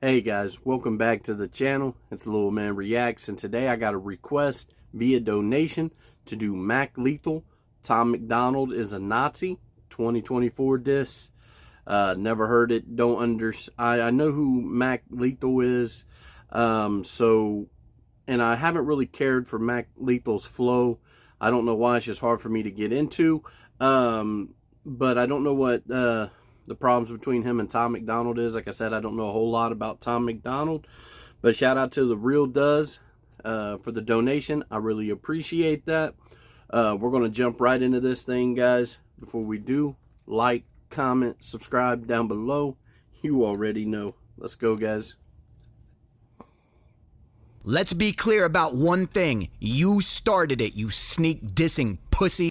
Hey guys, welcome back to the channel. It's Little Man Reacts, and today I got a request via donation to do Mac Lethal, Tom MacDonald is a Nazi, 2024 disc. Never heard it, I know who Mac Lethal is, and I haven't really cared for Mac Lethal's flow. I don't know why, it's just hard for me to get into, but I don't know what the problems between him and Tom MacDonald is. Like I said, I don't know a whole lot about Tom MacDonald, but shout out to The Real Does for the donation. I really appreciate that. We're going to jump right into this thing, guys. Before we do, like, comment, subscribe down below. You already know. Let's go, guys. Let's be clear about one thing. You started it, you sneak dissing pussy.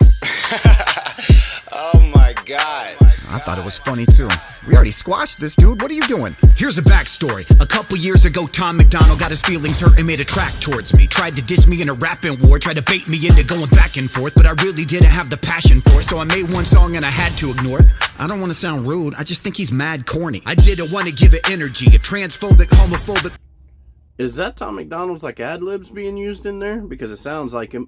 Oh my god. I thought it was funny too. We already squashed this, dude. What are you doing? Here's a backstory. A couple years ago, Tom MacDonald got his feelings hurt and made a track towards me. Tried to diss me in a rapping war, tried to bait me into going back and forth, but I really didn't have the passion for it, so I made one song and I had to ignore it. I don't want to sound rude, I just think he's mad corny. I didn't want to give it energy, a transphobic, homophobic. Is that Tom MacDonald's like ad-libs being used in there? Because it sounds like him.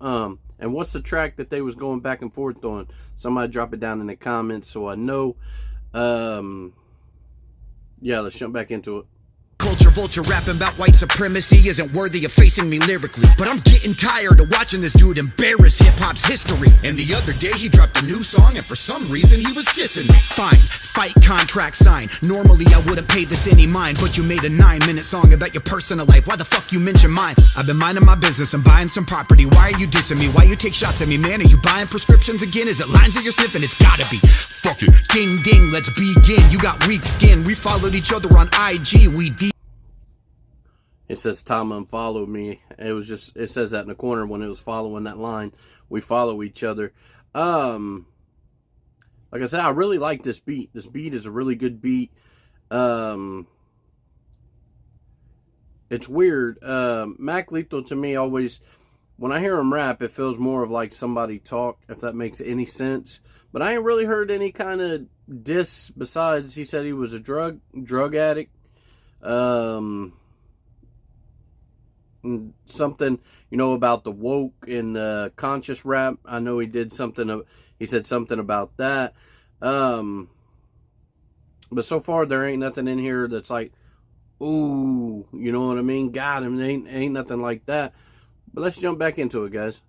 And what's the track that they was going back and forth on? Somebody drop it down in the comments so I know. Yeah, let's jump back into it. Culture vulture rapping about white supremacy isn't worthy of facing me lyrically, but I'm getting tired of watching this dude embarrass hip-hop's history. And the other day he dropped a new song and for some reason he was dissing me. Fine, fight contract sign. Normally I wouldn't pay this any mind, but you made a 9-minute song about your personal life. Why the fuck you mention mine? I've been minding my business and buying some property. Why are you dissing me? Why you take shots at me, man? Are you buying prescriptions again? Is it lines that you're sniffing? It's gotta be. Fuck it. Ding ding, let's begin. You got weak skin. We followed each other on IG. It says Tom unfollowed me. It says that in the corner when it was following that line. We follow each other. Like I said, I really like this beat. This beat is a really good beat. It's weird. Mac Lethal to me always, when I hear him rap, it feels more of like somebody talk, if that makes any sense. But I ain't really heard any kind of diss besides he said he was a drug addict. Something, you know, about the woke and conscious rap. I know he did something, he said something about that. But so far there ain't nothing in here that's like, ooh, you know what I mean? Got him. Ain't nothing like that. But let's jump back into it, guys.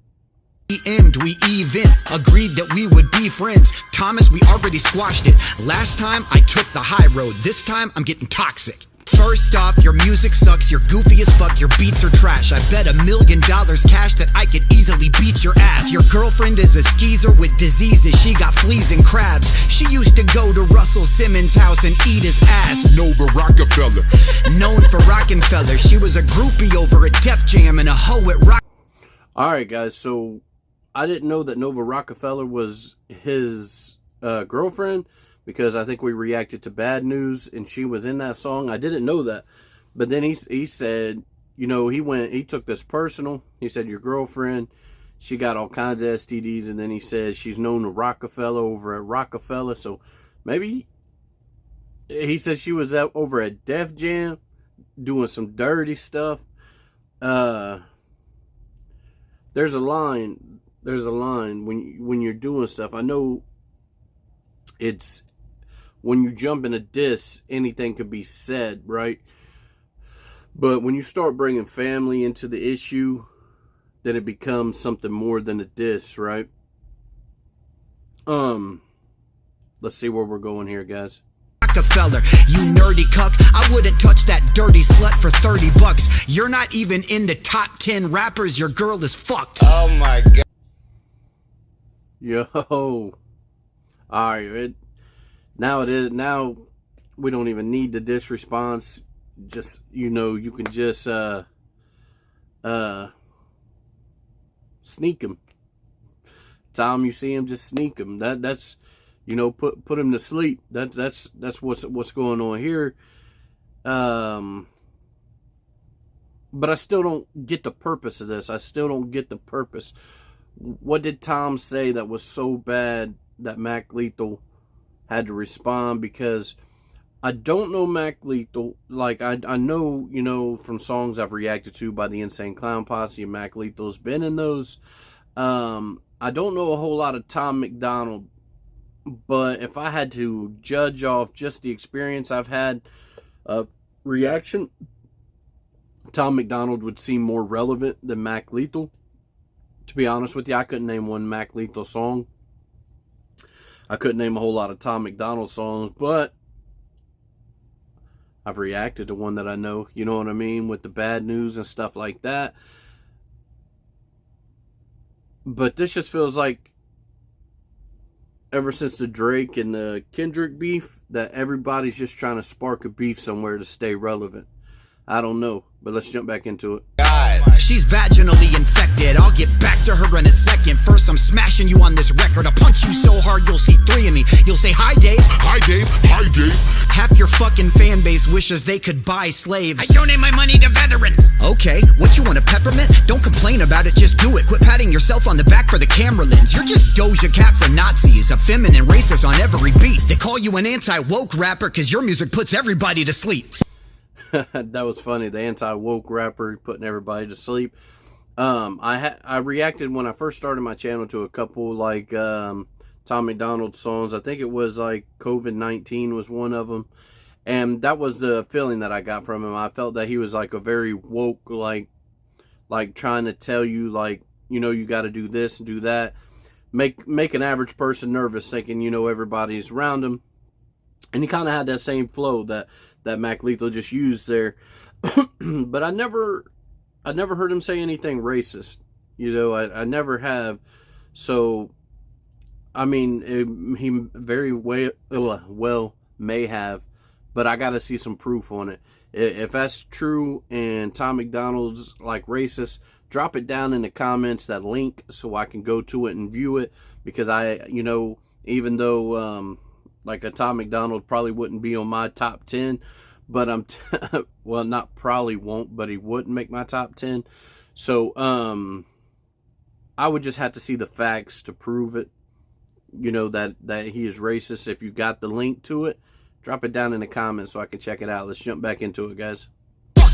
We even agreed that we would be friends. Thomas, we already squashed it. Last time I took the high road. This time I'm getting toxic. First off, your music sucks, you're goofy as fuck, your beats are trash. I bet $1 million cash that I could easily beat your ass. Your girlfriend is a skeezer with diseases, she got fleas and crabs. She used to go to Russell Simmons' house and eat his ass. Nova Rockefeller, known for Rockefeller. She was a groupie over at Def Jam and a hoe at Rock. Alright guys, so I didn't know that Nova Rockefeller was his girlfriend, because I think we reacted to Bad News and she was in that song. I didn't know that. But then he said, you know, he took this personal. He said, your girlfriend, she got all kinds of STDs. And then he said, she's known to Rockefeller over at Rockefeller. So maybe he said she was over at Def Jam doing some dirty stuff. There's a line when you're doing stuff. I know it's, when you jump in a diss, anything could be said, right? But when you start bringing family into the issue, then it becomes something more than a diss, right? Let's see where we're going here, guys. Rockefeller, you nerdy cuck, I wouldn't touch that dirty slut for $30. You're not even in the top 10 rappers, your girl is fucked. Oh my god. Yo. Alright, now we don't even need the diss response. Just, you know, you can just sneak him. Time you see him, just sneak him. That's, you know, put him to sleep. That's what's going on here. But I still don't get the purpose of this. I still don't get the purpose. What did Tom say that was so bad that Mac Lethal had to respond? Because I don't know Mac Lethal. Like, I know, you know, from songs I've reacted to by the Insane Clown Posse, and Mac Lethal's been in those. I don't know a whole lot of Tom MacDonald, but if I had to judge off just the experience I've had, reaction, Tom MacDonald would seem more relevant than Mac Lethal. To be honest with you, I couldn't name one Mac Lethal song. I couldn't name a whole lot of Tom MacDonald songs, but I've reacted to one that I know, you know what I mean, with the bad news and stuff like that. But this just feels like, ever since the Drake and the Kendrick beef, that everybody's just trying to spark a beef somewhere to stay relevant. I don't know, but let's jump back into it. She's vaginally infected. I'll get back to her in a second. First, I'm smashing you on this record. I'll punch you so hard you'll see three of me. You'll say, hi, Dave. Hi, Dave. Hi, Dave. Half your fucking fan base wishes they could buy slaves. I donate my money to veterans. Okay, what you want, a peppermint? Don't complain about it, just do it. Quit patting yourself on the back for the camera lens. You're just Doja Cat for Nazis, a feminine racist on every beat. They call you an anti-woke rapper because your music puts everybody to sleep. That was funny. The anti-woke rapper putting everybody to sleep. I reacted when I first started my channel to a couple like Tom MacDonald songs. I think it was like COVID-19 was one of them, and that was the feeling that I got from him. I felt that he was like a very woke, like trying to tell you, like, you know, you got to do this and do that, make an average person nervous, thinking, you know, everybody's around him. And he kind of had that same flow that Mac Lethal just used there. But I never heard him say anything racist. You know, I never have. So, I mean, he very well may have, but I got to see some proof on it. If that's true and Tom MacDonald's like racist, drop it down in the comments, that link, so I can go to it and view it. Because you know, even though like a Tom MacDonald probably wouldn't be on my top 10, but well, not probably won't, but he wouldn't make my top 10. So I would just have to see the facts to prove it, you know, that he is racist. If you got the link to it, drop it down in the comments so I can check it out. Let's jump back into it, guys.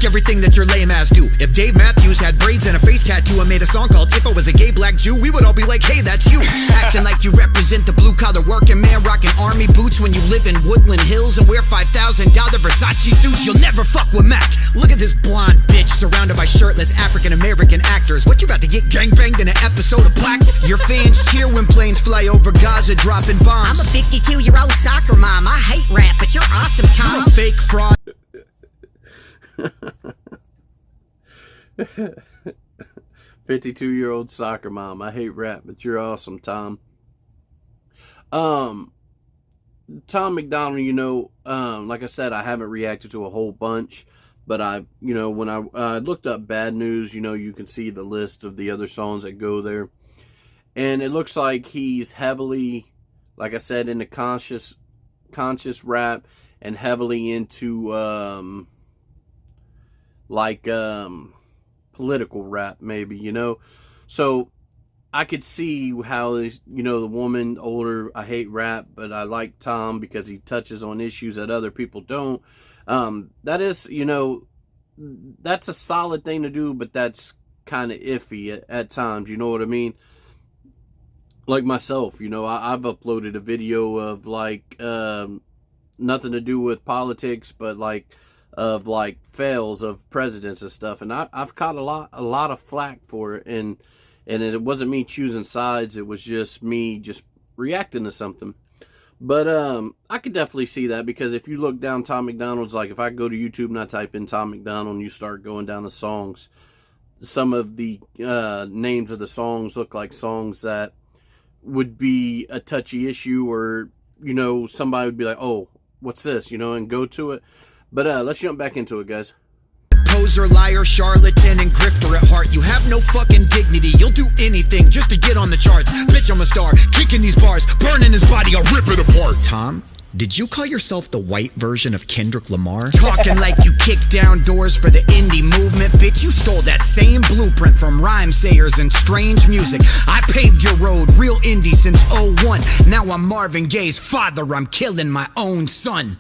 Everything that your lame ass do. If Dave Matthews had braids and a face tattoo and made a song called If I Was a Gay Black Jew, we would all be like, hey, that's you. Acting like you represent the blue-collar working man, rocking army boots when you live in Woodland Hills and wear $5,000 Versace suits. You'll never fuck with Mac. Look at this blonde bitch surrounded by shirtless African-American actors. What, you about to get gangbanged in an episode of Black? Your fans cheer when planes fly over Gaza dropping bombs. I'm a 52-year-old soccer mom. I hate rap, but you're awesome, Tom. I'm a fake fraud. 52-year-old soccer mom. I hate rap, but you're awesome, Tom. Tom MacDonald, you know, like I said, I haven't reacted to a whole bunch, but you know, when I looked up Bad News, you know, you can see the list of the other songs that go there, and it looks like he's heavily, like I said, into conscious rap and heavily into political rap, maybe, you know. So I could see how, you know, the woman older, I hate rap, but I like Tom because he touches on issues that other people don't. That is, you know, that's a solid thing to do, but that's kind of iffy at times, you know what I mean? Like myself, you know, I've uploaded a video of like nothing to do with politics, but like of like fails of presidents and stuff, and I've caught a lot of flack for it, and it wasn't me choosing sides, it was just me just reacting to something. But I could definitely see that, because if you look down Tom MacDonald's, like if I go to YouTube and I type in Tom MacDonald and you start going down the songs, some of the names of the songs look like songs that would be a touchy issue, or, you know, somebody would be like, oh, what's this, you know, and go to it. But let's jump back into it, guys. Poser, liar, charlatan, and grifter at heart. You have no fucking dignity. You'll do anything just to get on the charts. Bitch, I'm a star. Kicking these bars. Burning his body. I'll rip it apart. Tom, did you call yourself the white version of Kendrick Lamar? Talking like you kicked down doors for the indie movement. Bitch, you stole that same blueprint from rhyme sayers and strange music. I paved your road, real indie since '01. Now I'm Marvin Gaye's father. I'm killing my own son.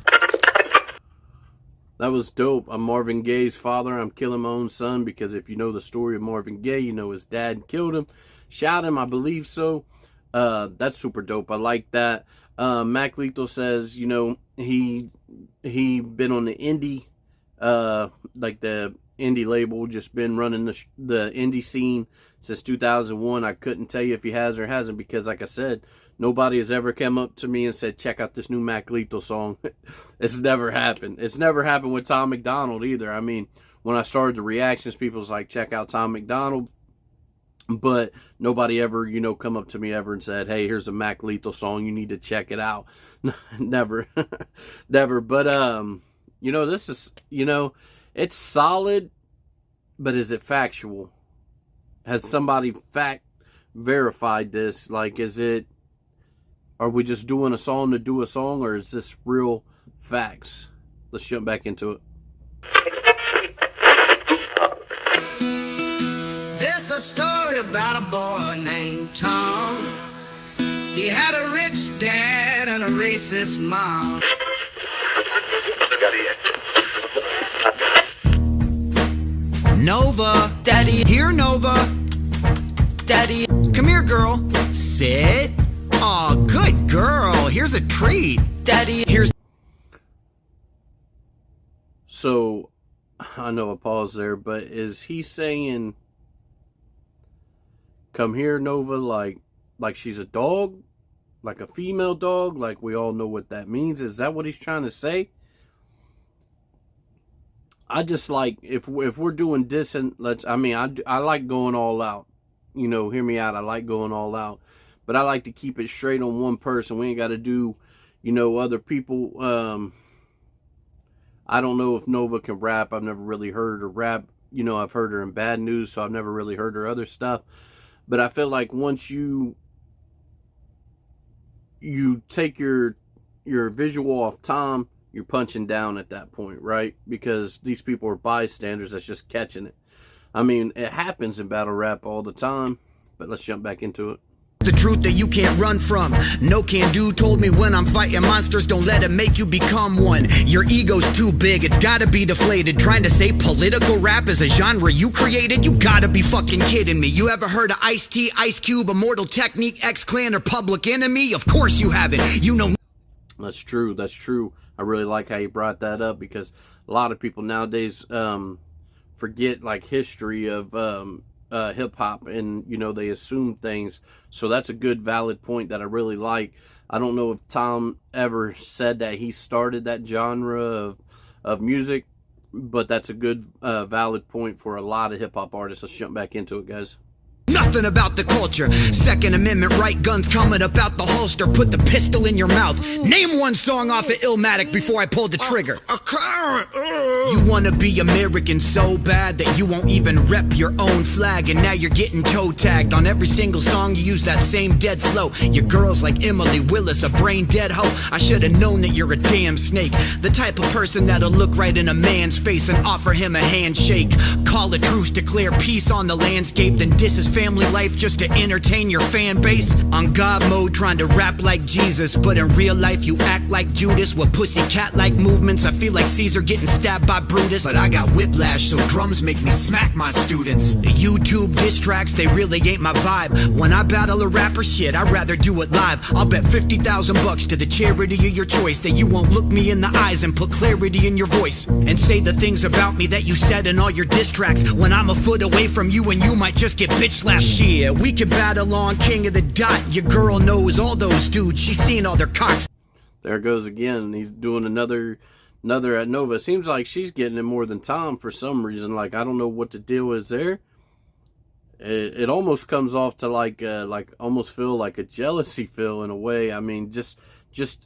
That was dope. I'm Marvin Gaye's father. I'm killing my own son because if you know the story of Marvin Gaye, you know his dad killed him, shot him, I believe so. That's super dope. I like that. Mac Lethal says, you know, he been on the indie, like the indie label, just been running the indie scene since 2001. I couldn't tell you if he has or hasn't because, like I said, nobody has ever come up to me and said, check out this new Mac Lethal song. It's never happened. It's never happened with Tom MacDonald either. I mean, when I started the reactions, people was like, check out Tom MacDonald. But nobody ever, you know, come up to me ever and said, hey, here's a Mac Lethal song. You need to check it out. Never. Never. But, you know, this is, you know, it's solid, but is it factual? Has somebody verified this? Like, are we just doing a song to do a song, or is this real facts? Let's jump back into it. There's a story about a boy named Tom. He had a rich dad and a racist mom. Nova, Daddy, here Nova. Daddy, come here, girl. Sit. Aw, good girl. Here's a treat. Daddy, here's. So, I know a pause there, but is he saying, come here, Nova, like she's a dog? Like a female dog? Like we all know what that means? Is that what he's trying to say? I just like, if we're doing this, and I like going all out. You know, hear me out. I like going all out. But I like to keep it straight on one person. We ain't got to do, you know, other people. I don't know if Nova can rap. I've never really heard her rap. You know, I've heard her in Bad News, so I've never really heard her other stuff. But I feel like once you take your visual off Tom, you're punching down at that point, right? Because these people are bystanders that's just catching it. I mean, it happens in battle rap all the time, but let's jump back into it. The truth that you can't run from. No can do told me when I'm fighting monsters, don't let it make you become one. Your ego's too big, it's gotta be deflated. Trying to say political rap is a genre you created? You gotta be fucking kidding me. You ever heard of Ice-T, Ice Cube, Immortal Technique, X-Clan, or Public Enemy? Of course you haven't. You know. That's true. That's true. I really like how you brought that up because a lot of people nowadays forget like history of hip-hop, and you know, they assume things. So that's a good valid point that I really like. I don't know if Tom ever said that he started that genre of music, but that's a good valid point for a lot of hip-hop artists. Let's jump back into it, guys. Nothing about the culture. Second Amendment right, guns coming about the holster. Put the pistol in your mouth. Name one song off of Illmatic before I pull the trigger. You wanna be American so bad that you won't even rep your own flag, and now you're getting toe tagged. On every single song you use that same dead flow. Your girl's like Emily Willis, a brain dead hoe. I should've known that you're a damn snake. The type of person that'll look right in a man's face and offer him a handshake. Call a truce, declare peace on the landscape, then diss his family life just to entertain your fan base. On God mode, trying to rap like Jesus, but in real life you act like Judas with pussycat-like movements. I feel like Caesar getting stabbed by Brutus, but I got whiplash, so drums make me smack my students. The YouTube diss tracks, they really ain't my vibe. When I battle a rapper, shit, I'd rather do it live. I'll bet 50,000 bucks to the charity of your choice that you won't look me in the eyes and put clarity in your voice and say the things about me that you said in all your diss tracks when I'm a foot away from you and you might just get bitch slapped. Shit, we could battle on King of the Dot. Your girl knows all those dudes, she's seen all their cocks. There it goes again. He's doing another at Nova. Seems like she's getting it more than Tom for some reason. Like, I don't know what the deal is there. It almost comes off to like almost feel like a jealousy feel in a way. I mean, just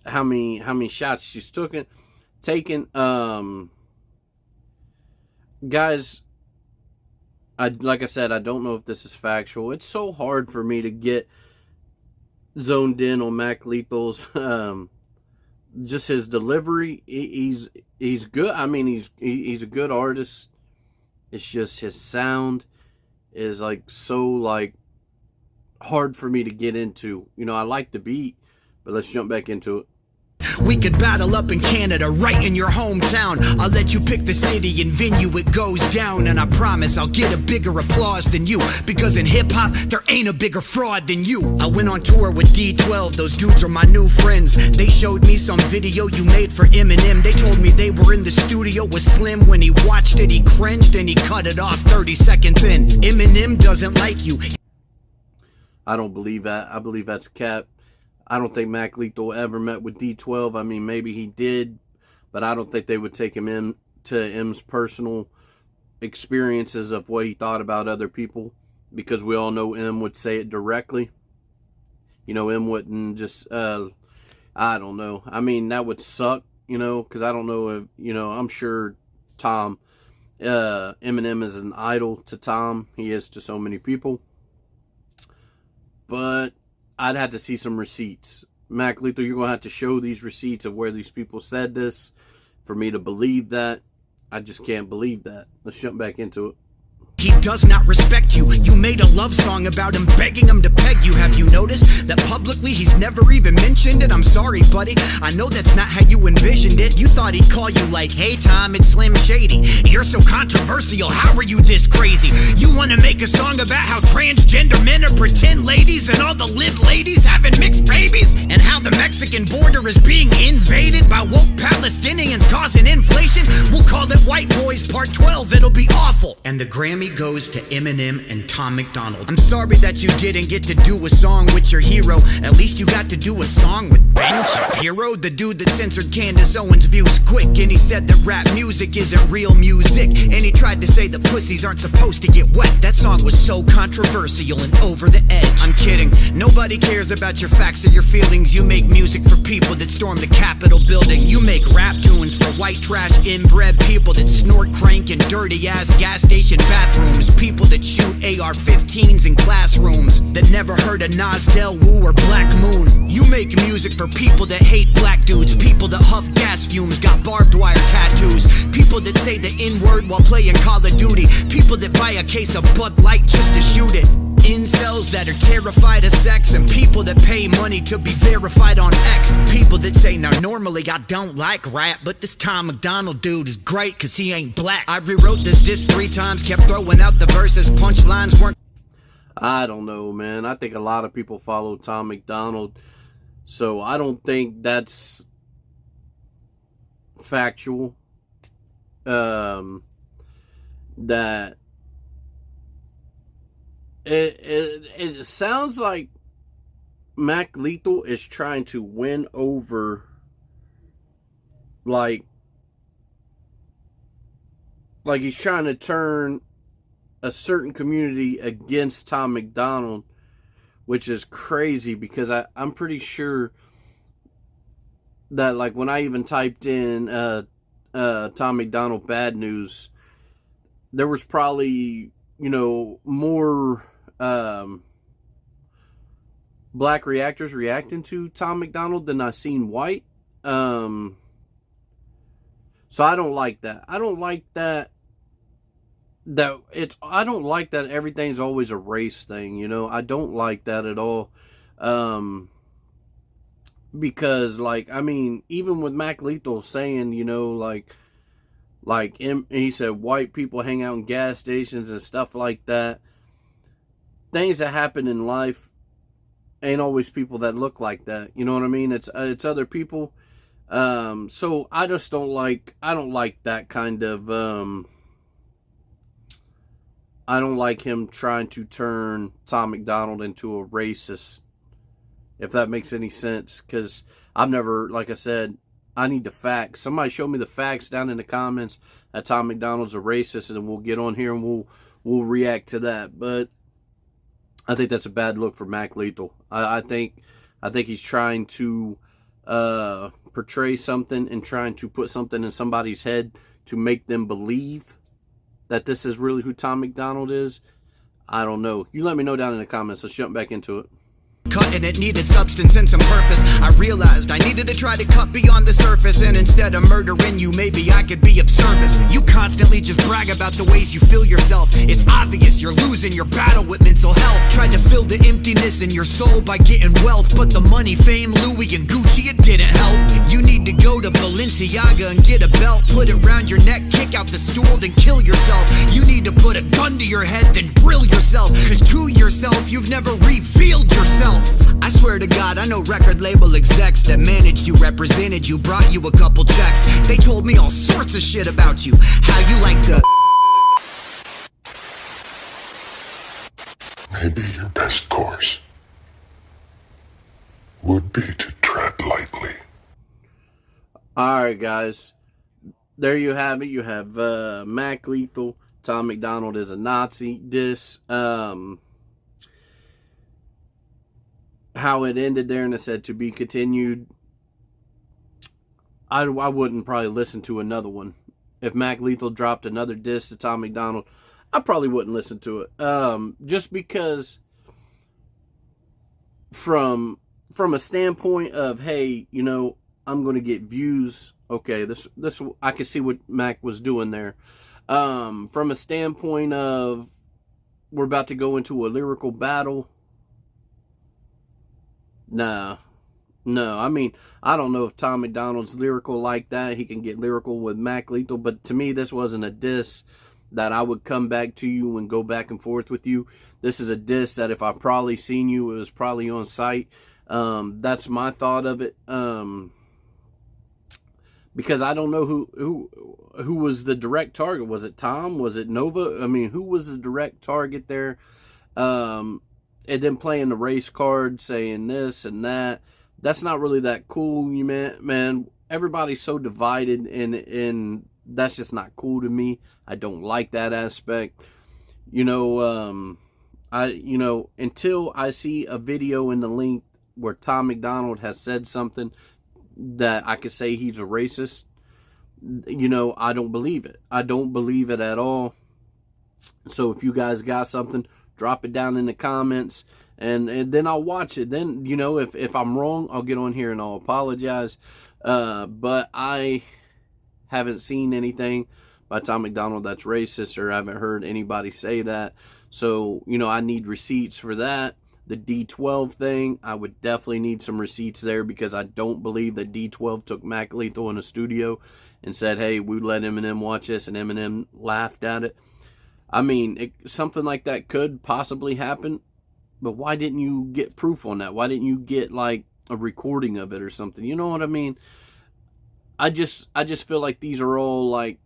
how many shots she's taken. Guys, like I said, I don't know if this is factual. It's so hard for me to get zoned in on Mac Lethal's just his delivery. He's good. I mean, he's a good artist. It's just his sound is like so like hard for me to get into. You know, I like the beat, but let's jump back into it. We could battle up in Canada, right in your hometown. I'll let you pick the city and venue it goes down. And I promise I'll get a bigger applause than you, because in hip-hop, there ain't a bigger fraud than you. I went on tour with D12, those dudes are my new friends. They showed me some video you made for Eminem. They told me they were in the studio with Slim. When he watched it, he cringed and he cut it off 30 seconds in. Eminem doesn't like you. I don't believe that. I believe that's cap. I don't think Mac Lethal ever met with D12. I mean, maybe he did, but I don't think they would take him into M's personal experiences of what he thought about other people, because we all know M would say it directly. You know, M wouldn't just, I don't know. I mean, that would suck, you know, because I don't know if, you know, I'm sure Tom, Eminem is an idol to Tom. He is to so many people. But I'd have to see some receipts. Mac Lethal, you're going to have to show these receipts of where these people said this for me to believe that. I just can't believe that. Let's jump back into it. He does not respect you. You made a love song about him, begging him to peg you. Have you noticed that publicly he's never even mentioned it? I'm sorry, buddy, I know that's not how you envisioned it. You thought he'd call you like, hey Tom, it's Slim Shady. You're so controversial, how are you this crazy? You want to make a song about how transgender men are pretend ladies, and all the live ladies having mixed babies, and how the Mexican border is being invaded by woke Palestinians causing inflation? We'll call it White Boys Part 12, it'll be awful. And the Grammy goes to Eminem and Tom MacDonald. I'm sorry that you didn't get to do a song with your hero. At least you got to do a song with Ben Shapiro, the dude that censored Candace Owens' views quick. And he said that rap music isn't real music. And he tried to say that pussies aren't supposed to get wet. That song was so controversial and over the edge. I'm kidding. Nobody cares about your facts or your feelings. You make music for people that storm the Capitol building. You make rap tunes for white trash inbred people that snort crank in dirty ass gas station bathrooms. People that shoot AR-15s in classrooms, that never heard of Nas Del Woo or Black Moon. You make music for people that hate black dudes, people that huff gas fumes, got barbed wire tattoos, people that say the N-word while playing Call of Duty, people that buy a case of Bud Light just to shoot it, incels that are terrified of sex, and people that pay money to be verified on X. People that say, now normally I don't like rap, but this Tom MacDonald dude is great cause he ain't black. I rewrote this disc 3 times, kept throwing out the verses, punchlines weren't. I don't know, man. I think a lot of people follow Tom MacDonald, so I don't think that's factual. That it sounds like Mac Lethal is trying to win over, like he's trying to turn a certain community against Tom MacDonald, which is crazy, because I'm pretty sure that, like, when I even typed in Tom MacDonald bad news, there was probably, you know, more black reactors reacting to Tom MacDonald than I seen white. So I don't like that. I don't like that I don't like that everything's always a race thing, you know. I don't like that at all. Because, like, I mean, even with Mac Lethal saying, you know, he said white people hang out in gas stations and stuff like that. Things that happen in life ain't always people that look like that. You know what I mean? It's other people. So I just don't like that kind of, I don't like him trying to turn Tom MacDonald into a racist, if that makes any sense, because I've never, like I said, I need the facts. Somebody show me the facts down in the comments that Tom MacDonald's a racist, and we'll get on here and we'll react to that. But I think that's a bad look for Mac Lethal. I think he's trying to portray something and trying to put something in somebody's head to make them believe that this is really who Tom MacDonald is. I don't know. You let me know down in the comments. Let's jump back into it. cut and it needed substance and some purpose. I realized I needed to try to cut beyond the surface, and instead of murdering you, maybe I could be of service. You constantly just brag about the ways you feel yourself. It's obvious you're losing your battle with mental health. Tried to fill the emptiness in your soul by getting wealth, but the money, fame, Louis and Gucci, it didn't help. You need to go to Balenciaga and get a belt, put it round your neck, kick out the stool, then kill yourself. You need to put a gun to your head, then drill yourself, cause to yourself you've never revealed yourself. I swear to God, I know record label execs that managed you, represented you, brought you a couple checks. They told me all sorts of shit about you, how you like to. Maybe your best course would be to tread lightly. Alright, guys. There you have it. You have Mac Lethal, Tom MacDonald is a Nazi diss. How it ended there, and it said to be continued. I wouldn't probably listen to another one. If Mac Lethal dropped another diss to Tom MacDonald, I probably wouldn't listen to it. Just because from a standpoint of, hey, you know, I'm going to get views. Okay, this I can see what Mac was doing there. From a standpoint of we're about to go into a lyrical battle. No. I mean, I don't know if Tom MacDonald's lyrical like that. He can get lyrical with Mac Lethal, but to me, this wasn't a diss that I would come back to you and go back and forth with you. This is a diss that if I probably seen you, it was probably on site. That's my thought of it. Because I don't know who was the direct target. Was it Tom? Was it Nova? I mean, who was the direct target there? And then playing the race card, saying this and that. That's not really that cool, you man. Everybody's so divided, and that's just not cool to me. I don't like that aspect. You know, until I see a video in the link where Tom MacDonald has said something that I could say he's a racist, you know, I don't believe it. I don't believe it at all. So if you guys got something, drop it down in the comments, and then I'll watch it. Then, you know, if I'm wrong, I'll get on here and I'll apologize. But I haven't seen anything by Tom MacDonald that's racist, or I haven't heard anybody say that. So, you know, I need receipts for that. The D12 thing, I would definitely need some receipts there, because I don't believe that D12 took Mac Lethal in a studio and said, hey, we let Eminem watch this, and Eminem laughed at it. I mean, something like that could possibly happen, but why didn't you get proof on that? Why didn't you get, like, a recording of it or something? You know what I mean? I just feel like these are all, like,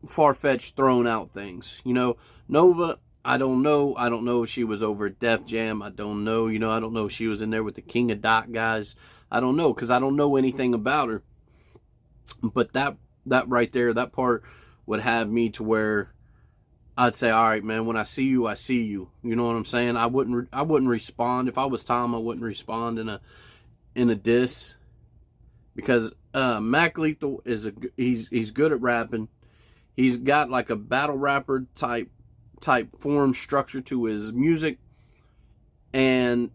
far-fetched, thrown-out things. You know, Nova, I don't know. I don't know if she was over at Def Jam. I don't know. You know, I don't know if she was in there with the King of Dot guys. I don't know, because I don't know anything about her. But that right there, that part would have me to where I'd say, all right, man, when I see you, I see you. You know what I'm saying? I wouldn't respond. If I was Tom, I wouldn't respond in a diss, because Mac Lethal is he's good at rapping. He's got like a battle rapper type form structure to his music, and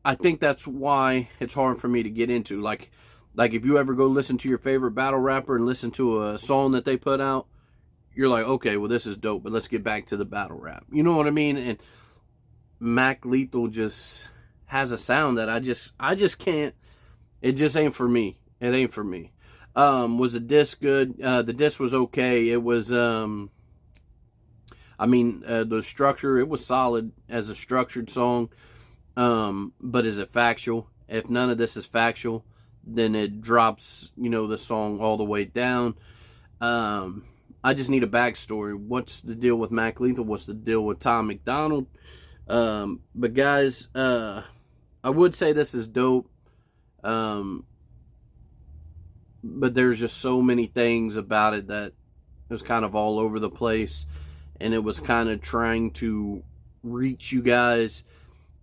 I think that's why it's hard for me to get into. Like if you ever go listen to your favorite battle rapper and listen to a song that they put out, you're like, okay, well, this is dope, but let's get back to the battle rap. You know what I mean? And Mac Lethal just has a sound that I just can't. It just ain't for me. It ain't for me. Was the diss good? The diss was okay. It was, the structure, it was solid as a structured song. But is it factual? If none of this is factual, then it drops, you know, the song all the way down. I just need a backstory. What's the deal with Mac Lethal? What's the deal with Tom MacDonald? But guys, I would say this is dope. But there's just so many things about it that it was kind of all over the place, and it was kind of trying to reach you guys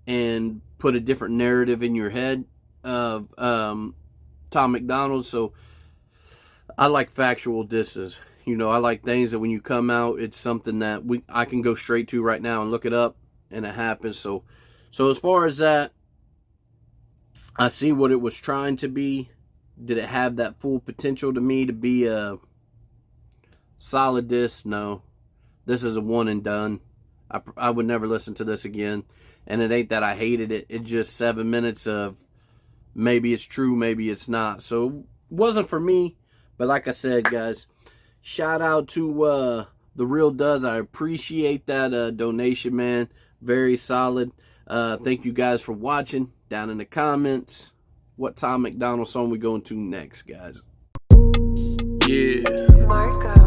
and put a different narrative in your head of Tom MacDonald. So I like factual disses. You know, I like things that when you come out, it's something that I can go straight to right now and look it up, and it happens. So So as far as that, I see what it was trying to be. Did it have that full potential to me to be a solid disc? No. This is a one and done. I would never listen to this again. And it ain't that I hated it. It's just 7 minutes of maybe it's true, maybe it's not. So it wasn't for me. But like I said, guys, shout out to The Real Does. I appreciate that donation, man. Very solid. Thank you guys for watching. Down in the comments, what Tom MacDonald song we going to next, guys? Yeah. Marco.